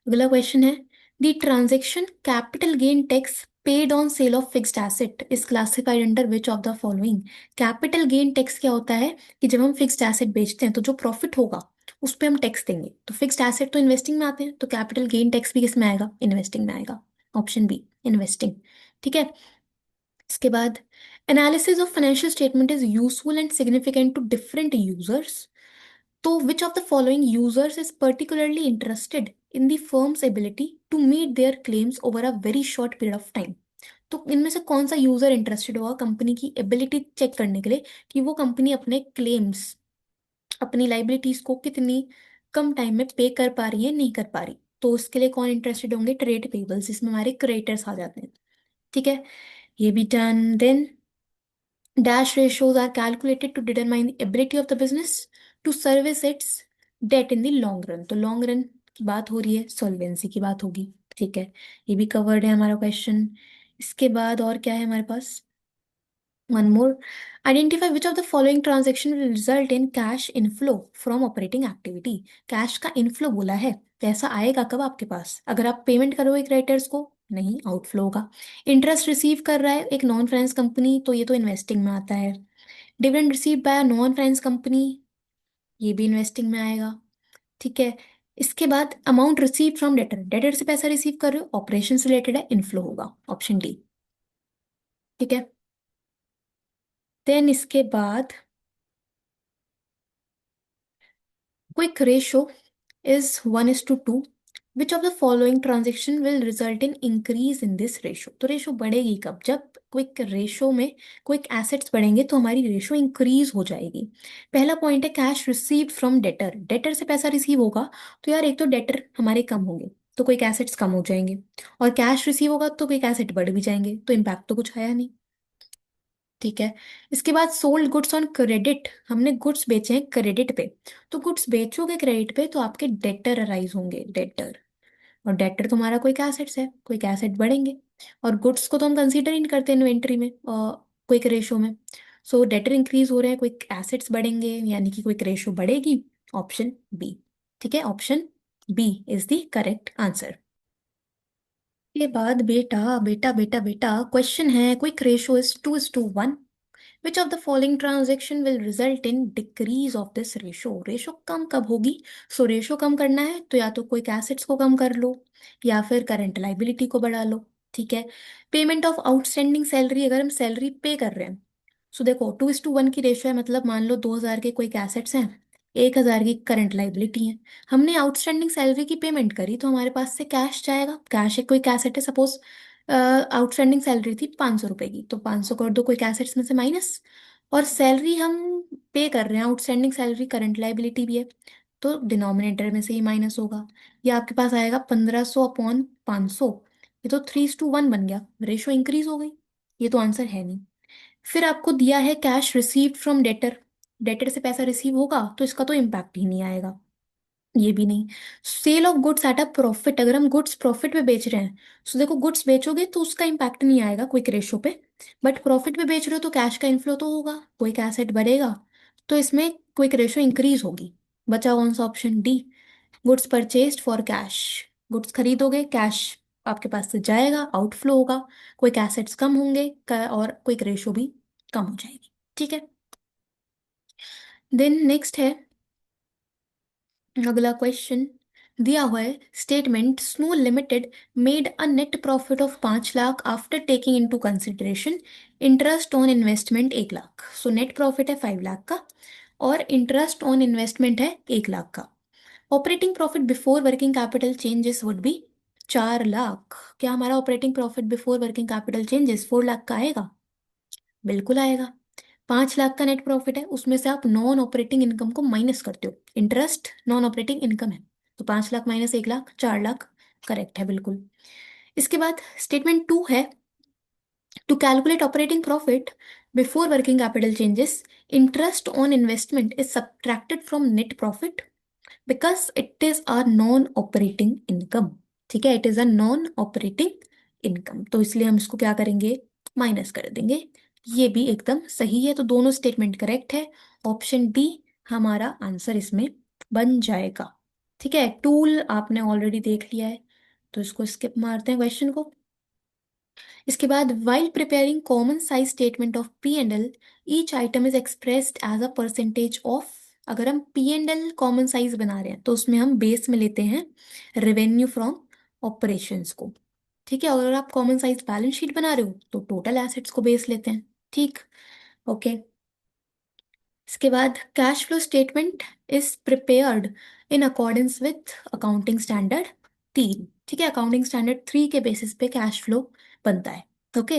अगला क्वेश्चन है the transaction capital gain tax paid on sale of fixed asset is classified under which of the following? Capital gain tax क्या होता है कि जब हम फिक्स्ड एसेट बेचते हैं तो जो प्रॉफिट होगा उस पे हम टैक्स देंगे। तो फिक्स्ड एसेट तो इन्वेस्टिंग में आते हैं, तो कैपिटल गेन टैक्स भी किस में आएगा? इन्वेस्टिंग में आएगा। Option B, investing. ठीक है। इसके बाद analysis of financial statement is useful and significant to different users. तो which of the following users is particularly interested in the firm's ability to meet their claims over a very short period of time? तो इनमें से कौन सा user interested होगा company की ability check करने के लिए कि वो कंपनी अपने क्लेम्स, अपनी लाइबिलिटीज को कितनी कम टाइम में पे कर पा रही है, नहीं कर पा रही? तो उसके लिए कौन इंटरेस्टेड होंगे? ट्रेड पेबल्स, इसमें हमारे क्रेडिटर्स आ जाते हैं। ठीक है, ये भी done. Then dash ratios are calculated to determine the ability of the business to service its debt in the long run। तो लॉन्ग रन की बात हो रही है, सॉल्वेंसी की बात होगी। ठीक है, ये भी कवर्ड है हमारा क्वेश्चन। इसके बाद और क्या है हमारे पास? One more. Identify which of the following transaction will result in cash inflow from operating activity. Cash का इनफ्लो बोला है, पैसा आएगा कब आपके पास? अगर आप पेमेंट करोगे क्रेडिटर्स को, नहीं, आउटफ्लो होगा। इंटरेस्ट रिसीव कर रहा है एक नॉन फाइनेंस कंपनी, तो ये तो इन्वेस्टिंग में आता है। Dividend receive by non finance company, ये भी इन्वेस्टिंग में आएगा। ठीक है। इसके बाद amount receive from debtor, debtor से पैसा रिसीव कर रहे हो, ऑपरेशन से रिलेटेड है, इनफ्लो होगा। Option D. ठीक है। देन इसके बाद quick ratio is 1:2। Which of the following transaction will result in increase in this ratio? तो रेशो बढ़ेगी कब? जब क्विक रेशो में क्विक एसेट्स बढ़ेंगे तो हमारी रेशो इंक्रीज हो जाएगी। पहला पॉइंट है cash received from debtor, debtor से पैसा रिसीव होगा, तो यार एक तो डेटर हमारे कम होंगे तो क्विक एसेट्स कम हो जाएंगे, और कैश रिसीव होगा तो क्विक एसेट बढ़ भी जाएंगे, तो इम्पैक्ट तो कुछ आया नहीं। ठीक है। इसके बाद सोल्ड गुड्स ऑन क्रेडिट, हमने गुड्स बेचे हैं क्रेडिट पे। तो गुड्स बेचोगे क्रेडिट पे तो आपके डेटर अराइज होंगे, डेटर। और डेटर तुम्हारा कोई एसेट्स है, कोई एसेट बढ़ेंगे। और गुड्स को तो हम कंसीडर ही नहीं करते इन्वेंट्री में, क्विक रेशो में। सो डेटर इंक्रीज हो रहे हैं, क्विक एसेट्स बढ़ेंगे, यानी कि क्विक रेशो बढ़ेगी। Option B. ठीक है, option B is the correct answer. के बाद बेटा बेटा बेटा बेटा क्वेश्चन है, quick ratio is 2:1। Which of the following transaction will result in decrease of this ratio? Ratio कम कब होगी? सो रेशो कम करना है तो या तो कोई एसेट्स को कम कर लो, या फिर करंट लाइबिलिटी को बढ़ा लो। ठीक है। पेमेंट ऑफ आउटस्टैंडिंग सैलरी, अगर हम सैलरी पे कर रहे हैं, सो देखो 2:1 की रेशो है, मतलब मान लो 2,000 के कोई एसेट्स हैं, 1,000 की करंट लाइबिलिटी है। हमने आउटस्टैंडिंग सैलरी की पेमेंट करी तो हमारे पास से कैश जाएगा, कैश एक कोई एसेट है, सपोज आउटस्टैंडिंग सैलरी थी 500 रुपए की, तो 500 कर दो कोई एसेट्स में से माइनस। और सैलरी हम पे कर रहे हैं, आउटस्टैंडिंग सैलरी करंट लाइबिलिटी भी है, तो डिनोमिनेटर में से ही माइनस होगा। ये आपके पास आएगा 1,500/500। ये तो 3:1 बन गया, रेशो इंक्रीज हो गई। ये तो आंसर है नहीं। फिर आपको दिया है cash received from debtor, debtor से पैसा रिसीव होगा तो इसका तो इम्पैक्ट ही नहीं आएगा। ये भी नहीं। Sale of goods at a profit, अगर हम गुड्स प्रॉफिट पे बेच रहे हैं, तो देखो गुड्स बेचोगे तो उसका इम्पैक्ट नहीं आएगा क्विक रेशो पे। बट प्रॉफिट पे बेच रहे हो तो कैश का इनफ्लो तो होगा, कोई एसेट बढ़ेगा, तो इसमें क्विक रेशो इंक्रीज होगी। बचा कौन सा? Option D, goods purchased for cash. Goods खरीदोगे, कैश आपके पास से जाएगा, आउटफ्लो होगा, कोई एसेट्स कम होंगे, और क्विक रेशो भी कम हो जाएगी। ठीक है। देन नेक्स्ट है अगला क्वेश्चन। दिया हुआ है statement snow limited made a net profit of 5 lakh after taking into consideration interest on investment 1 lakh. So net profit है 5 लाख का, और इंटरेस्ट ऑन इन्वेस्टमेंट है 1 लाख का। Operating profit before working capital changes would be 4 lakh. क्या हमारा operating profit before working capital changes 4 lakh का आएगा? बिल्कुल आएगा। 5 लाख का नेट प्रॉफिट है, उसमें से आप नॉन ऑपरेटिंग इनकम को माइनस करते हो, इंटरेस्ट नॉन ऑपरेटिंग इनकम है, तो 5 लाख माइनस 1 लाख, 4 लाख। करेक्ट है बिल्कुल। इसके बाद स्टेटमेंट 2 है, to calculate operating profit before working capital changes interest on investment is subtracted from net profit because it is a non operating income. ठीक है, it is a non operating income, तो इसलिए हम इसको क्या करेंगे? माइनस कर देंगे। ये भी एकदम सही है, तो दोनों स्टेटमेंट करेक्ट है। ऑप्शन डी हमारा आंसर इसमें बन जाएगा। ठीक है, टूल आपने ऑलरेडी देख लिया है, तो इसको स्किप मारते हैं क्वेश्चन को। इसके बाद while preparing common size statement of P and L each item is expressed as a percentage of. अगर हम P and L common size बना रहे हैं तो उसमें हम बेस में लेते हैं रेवेन्यू फ्रॉम ऑपरेशंस को। ठीक है, और अगर आप कॉमन साइज बैलेंस शीट बना रहे हो तो टोटल एसेट्स को बेस लेते हैं। ठीक। ओके। इसके बाद cash flow statement is prepared in accordance with accounting standard 3। ठीक है, अकाउंटिंग स्टैंडर्ड 3 के बेसिस पे कैश फ्लो बनता है। ओके।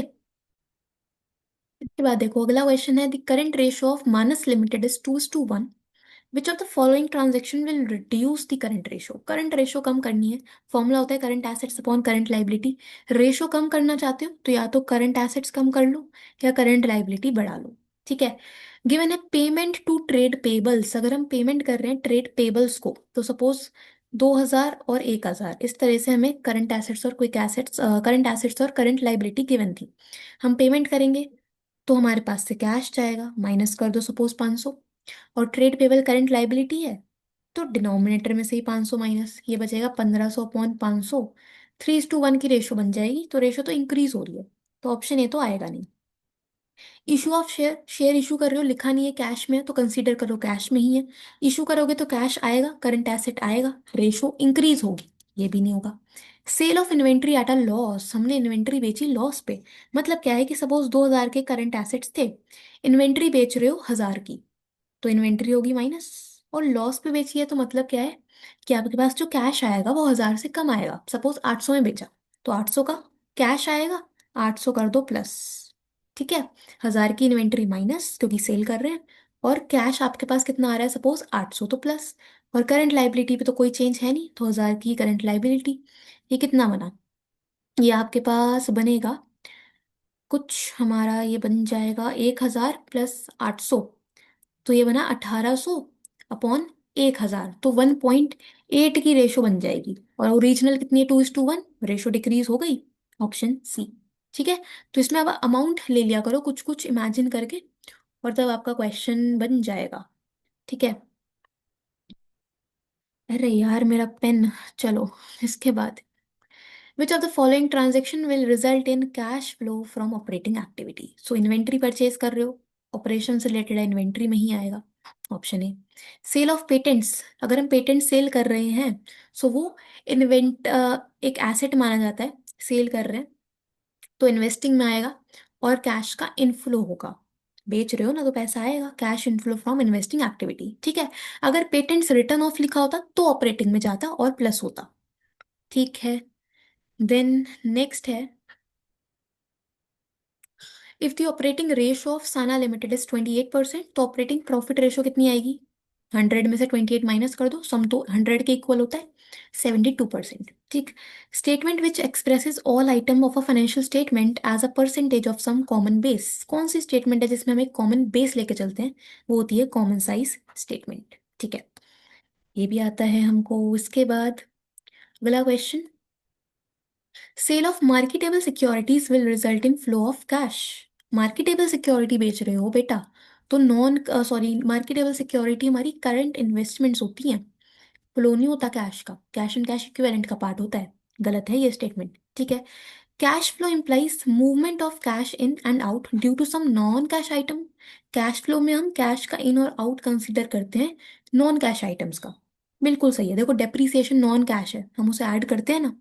इसके बाद देखो अगला क्वेश्चन है, the current ratio of Manas limited is 2:1। Which of the following transaction will reduce the current ratio? Current ratio कम करनी है, फॉर्मूला होता है current assets upon current liability. Ratio कम करना चाहते हो तो या तो करंट एसेट्स कम कर लो, या करंट लाइबिलिटी बढ़ा लो। ठीक है। गिवन है पेमेंट टू ट्रेड पेबल्स, अगर हम पेमेंट कर रहे हैं ट्रेड पेबल्स को, तो सपोज 2,000 और 1,000, इस तरह से हमें करंट एसेट्स और क्विक एसेट्स, करंट एसेट्स और करंट लाइबिलिटी गिवन थी। हम पेमेंट करेंगे तो हमारे पास से कैश जाएगा, माइनस कर दो सपोज 500। और ट्रेड पेबल करंट लाइबिलिटी है, तो डिनोमिनेटर में से ही 500 माइनस, ये बचेगा 1,500/500। 3:1 की रेशो बन जाएगी, तो रेशो तो इंक्रीज हो रही है, तो ऑप्शन ए तो आएगा नहीं। Issue of share, share issue कर रहे हो, लिखा नहीं है कैश में, तो कंसीडर करो कैश में ही है। इशू करोगे तो कैश आएगा, करंट एसेट आएगा, रेशो इंक्रीज होगी, ये भी नहीं होगा। Sale of inventory at a loss, हमने इन्वेंट्री बेची लॉस पे। मतलब क्या है कि सपोज 2,000 के करंट एसेट्स थे, इन्वेंट्री बेच रहे हो 1,000 की, तो इन्वेंट्री होगी माइनस। और लॉस पे बेची है तो मतलब क्या है कि आपके पास जो कैश आएगा वो 1,000 से कम आएगा। सपोज 800 में बेचा, तो 800 का कैश आएगा, 800 कर दो प्लस। ठीक है, 1,000 की इन्वेंट्री माइनस क्योंकि सेल कर रहे हैं, और कैश आपके पास कितना आ रहा है, सपोज 800 तो प्लस। और करंट लाइबिलिटी पे तो कोई चेंज है नहीं, तो 1,000 की करंट लाइबिलिटी, ये कितना बना? ये आपके पास बनेगा कुछ हमारा ये बन जाएगा 1000 + 800, तो ये बना 1800/1000, तो 1.8 की रेशो बन जाएगी। और ओरिजिनल कितनी है, 2:1, रेशो डिक्रीज हो गई। Option C. ठीक है। तो इसमें अब अमाउंट ले लिया करो कुछ कुछ इमेजिन करके, और तब आपका क्वेश्चन बन जाएगा। ठीक है। अरे यार मेरा पेन। चलो, इसके बाद, which of the following transaction will result in cash flow from operating activity. So inventory purchase कर रहे हो, ऑपरेशन से रिलेटेड है, इन्वेंट्री में ही आएगा। Option A, sale of patents, अगर हम पेटेंट सेल कर रहे हैं, सो वो इन्वेंट एक एसेट माना जाता है, सेल कर रहे हैं तो इन्वेस्टिंग में आएगा, और कैश का इनफ्लो होगा। बेच रहे हो ना तो पैसा आएगा, cash inflow from investing activity. ठीक है। अगर पेटेंट्स रिटर्न ऑफ लिखा होता तो ऑपरेटिंग में जाता और प्लस होता। ठीक है। देन नेक्स्ट है, if the operating ratio of Sana limited is 28%, तो ऑपरेटिंग प्रॉफिट रेशो कितनी आएगी। 100 में से 28 माइनस कर दो, सम तो 100 के इक्वल होता है, 72%। ठीक। Statement which expresses all item of a financial statement as a percentage of some common base. कौन सी स्टेटमेंट है जिसमें हम एक कॉमन बेस लेके चलते हैं, वो होती है कॉमन साइज स्टेटमेंट। ठीक है। ये भी आता है हमको। इसके बाद अगला question, sale of marketable securities will result in flow of cash. Marketable security बेच रहे हो बेटा, तो नॉन सॉरी मार्केटेबल सिक्योरिटी हमारी करंट इन्वेस्टमेंट्स होती हैं, फ्लो नहीं होता कैश का, कैश एंड कैश इक्विवेलेंट का पार्ट होता है। गलत है ये स्टेटमेंट। ठीक है। Cash flow implies movement of cash in and out due to some non cash item. Cash flow में हम कैश का इन और आउट कंसीडर करते हैं नॉन कैश आइटम्स का। बिल्कुल सही है। देखो डेप्रीसिएशन नॉन कैश है, हम उसे ऐड करते हैं ना,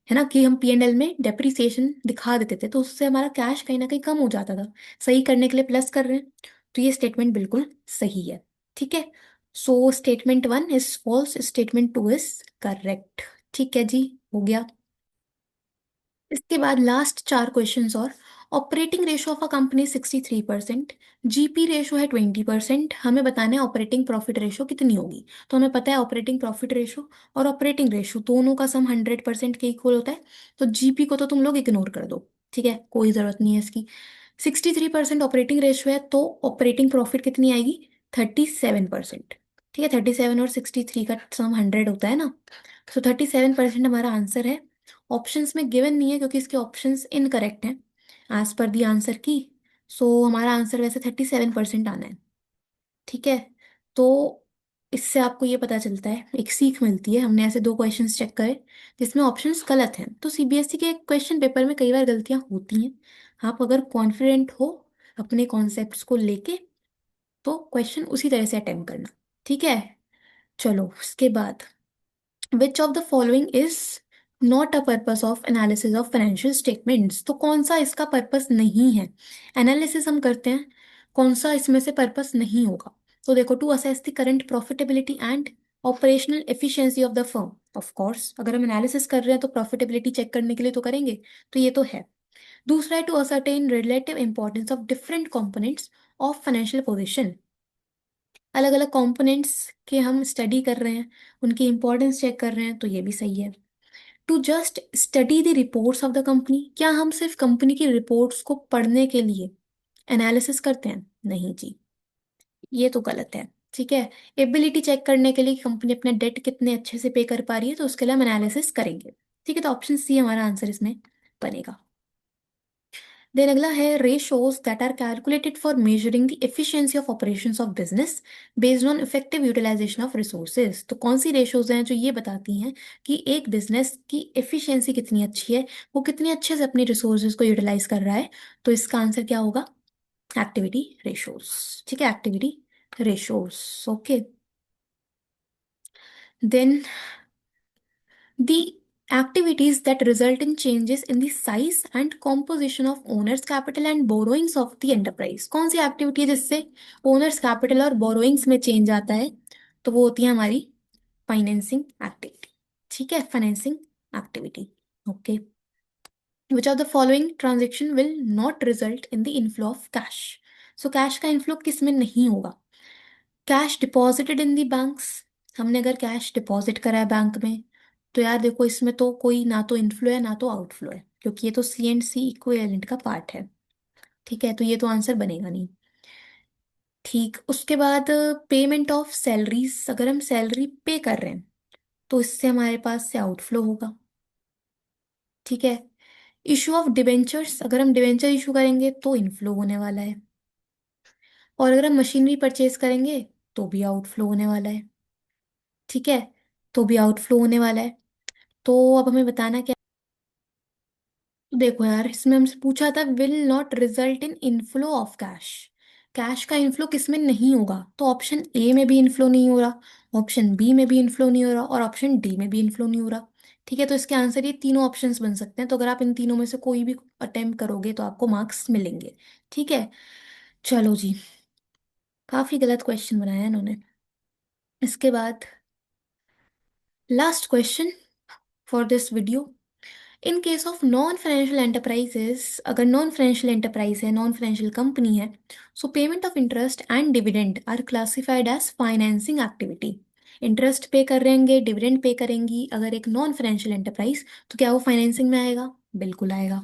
है ना, कि हम P&L में डेप्रिसिएशन दिखा देते थे तो उससे हमारा कैश कहीं ना कहीं कम हो जाता था। सही करने के लिए प्लस कर रहे हैं, तो ये स्टेटमेंट बिल्कुल सही है। ठीक है। So statement 1 is false, statement 2 is correct. ठीक है जी, हो गया। इसके बाद लास्ट चार क्वेश्चंस और। Operating ratio of a company 63%, GP ratio है 20%, हमें बताना है ऑपरेटिंग प्रॉफिट रेशो कितनी होगी। तो हमें पता है ऑपरेटिंग प्रॉफिट रेशो और ऑपरेटिंग रेशो दोनों का सम 100% के इक्वल होता है, तो जीपी को तो तुम लोग इग्नोर कर दो। ठीक है, कोई जरूरत नहीं है इसकी। 63% ऑपरेटिंग रेशो है तो ऑपरेटिंग प्रॉफिट कितनी आएगी, 37%। ठीक है, 37 और 63 का सम 100 होता है ना, तो 37% हमारा आंसर है। ऑप्शंस में गिवन नहीं है क्योंकि इसके ऑप्शंस इनकरेक्ट हैं एज पर दी आंसर की। सो हमारा आंसर वैसे 37% आना है। ठीक है। तो इससे आपको ये पता चलता है, एक सीख मिलती है, हमने ऐसे दो क्वेश्चंस चेक करे जिसमें ऑप्शंस गलत हैं। तो सीबीएसई के क्वेश्चन पेपर में कई बार गलतियां होती हैं। आप अगर कॉन्फिडेंट हो अपने कॉन्सेप्ट्स को लेके, तो क्वेश्चन उसी तरह से अटेम्प्ट करना। ठीक है। चलो इसके बाद, which of the following is not a purpose of analysis of financial statements. तो कौन सा इसका पर्पस नहीं है, एनालिसिस हम करते हैं, कौन सा इसमें से पर्पस नहीं होगा। तो देखो, to assess the current profitability and operational efficiency of the firm. Of course अगर हम एनालिसिस कर रहे हैं तो प्रॉफिटेबिलिटी चेक करने के लिए तो करेंगे, तो ये तो है। दूसरा है to ascertain relative importance of different components of financial position. अलग अलग कंपोनेंट्स के हम स्टडी कर रहे हैं, उनकी इंपॉर्टेंस चेक कर रहे हैं, तो ये भी सही है। To just study the reports of the company, क्या हम सिर्फ कंपनी की रिपोर्ट्स को पढ़ने के लिए एनालिसिस करते हैं, नहीं जी, ये तो गलत है। ठीक है। एबिलिटी चेक करने के लिए कंपनी अपना डेट कितने अच्छे से पे कर पा रही है, तो उसके लिए हम एनालिसिस करेंगे। ठीक है, तो ऑप्शन सी हमारा आंसर इसमें बनेगा। देन अगला है, ratios that are calculated for measuring the efficiency of operations of business based on effective utilization of resources. तो कौन सी रेशोज हैं जो ये बताती हैं कि एक बिजनेस की एफिशिएंसी कितनी अच्छी है, वो कितने अच्छे से अपनी रिसोर्सेज को यूटिलाइज कर रहा है। तो इसका आंसर क्या होगा, एक्टिविटी रेशोज। ठीक है, activity ratios. Okay. Then the activities that result in changes in the size and composition of owners capital and borrowings of the enterprise। कौन सी एक्टिविटी है जिससे ओनर्स कैपिटल और बोरोइंग्स में चेंज आता है, तो वो होती है हमारी फाइनेंसिंग एक्टिविटी। ठीक है, financing activity. Okay. Which of the following transaction will not result in the inflow of cash. So cash का इनफ्लो किस में नहीं होगा, cash deposited in the banks. हमने अगर कैश डिपॉजिट करा है बैंक में, तो यार देखो इसमें तो कोई ना तो इनफ्लो है ना तो आउटफ्लो है, क्योंकि ये तो सी एंड सी इक्विवेलेंट का पार्ट है। ठीक है, तो ये तो आंसर बनेगा नहीं। ठीक, उसके बाद पेमेंट ऑफ सैलरीज, अगर हम सैलरी पे कर रहे हैं तो इससे हमारे पास से आउटफ्लो होगा। ठीक है, इशू ऑफ डिबेंचर्स, अगर हम डिबेंचर इशू करेंगे तो इनफ्लो होने वाला है। और अगर हम मशीनरी परचेज करेंगे तो भी आउटफ्लो होने वाला है। ठीक है, तो भी आउटफ्लो होने वाला है। तो अब हमें बताना क्या। तो देखो यार, इसमें हमसे पूछा था will not result in inflow of cash. Cash का इनफ्लो किस में नहीं होगा, तो ऑप्शन ए में भी इनफ्लो नहीं हो रहा, ऑप्शन बी में भी इनफ्लो नहीं हो रहा, और ऑप्शन डी में भी इनफ्लो नहीं हो रहा। ठीक है, तो इसके आंसर ये तीनों ऑप्शंस बन सकते हैं, तो अगर आप इन तीनों में से कोई भी अटेम्प्ट करोगे तो आपको मार्क्स मिलेंगे। ठीक है, चलो जी, काफी गलत क्वेश्चन बनाया है इन्होंने। इसके बाद last question for this video. In case of non financial enterprises, अगर नॉन फाइनेंशियल एंटरप्राइज है, नॉन फाइनेंशियल कंपनी है, so payment of interest and dividend are classified as financing activity. Interest pay करेंगे, dividend pay करेंगी अगर एक non financial enterprise, तो क्या वो फाइनेंसिंग में आएगा? बिल्कुल आएगा।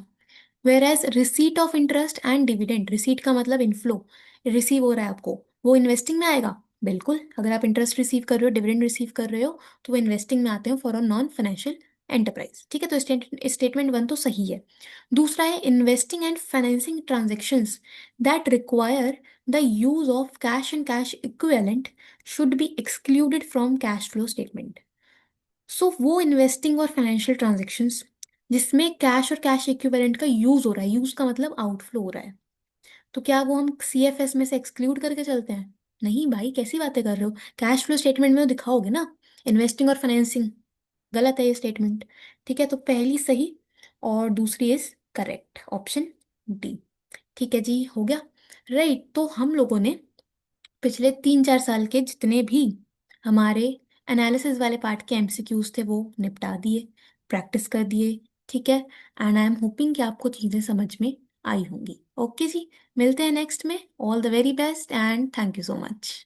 Whereas receipt of interest and dividend, receipt का मतलब इनफ्लो, रिसीव हो रहा है आपको, वो इन्वेस्टिंग में आएगा। बिल्कुल, अगर आप इंटरेस्ट रिसीव कर रहे हो, डिविडेंड रिसीव कर रहे हो, तो वो इन्वेस्टिंग में आते हैं for a non financial enterprise. ठीक है, तो स्टेटमेंट वन तो सही है। दूसरा है investing and financing transactions that require the use of cash and cash equivalent should be excluded from cash flow statement. So वो इन्वेस्टिंग और फाइनेंशियल ट्रांजेक्शन्स जिसमें कैश और कैश इक्विवेलेंट का यूज हो रहा है, यूज का मतलब आउटफ्लो हो रहा है, तो क्या वो हम सीएफएस में से एक्सक्लूड करके चलते हैं? नहीं भाई, कैसी बातें कर रहे हो, कैश फ्लो स्टेटमेंट में तो दिखाओगे ना इन्वेस्टिंग और फाइनेंसिंग। गलत है ये स्टेटमेंट। ठीक है, तो पहली सही और दूसरी इज करेक्ट, ऑप्शन डी। ठीक है जी, हो गया। राइट, तो हम लोगों ने पिछले 3-4 साल के जितने भी हमारे एनालिसिस वाले पार्ट के एमसीक्यूज थे वो निपटा दिए, प्रैक्टिस कर दिए। ठीक है, एंड आई एम होपिंग कि आपको चीज़ें समझ में आई होंगी। ओके जी, मिलते हैं नेक्स्ट में। All the very best and thank you so much.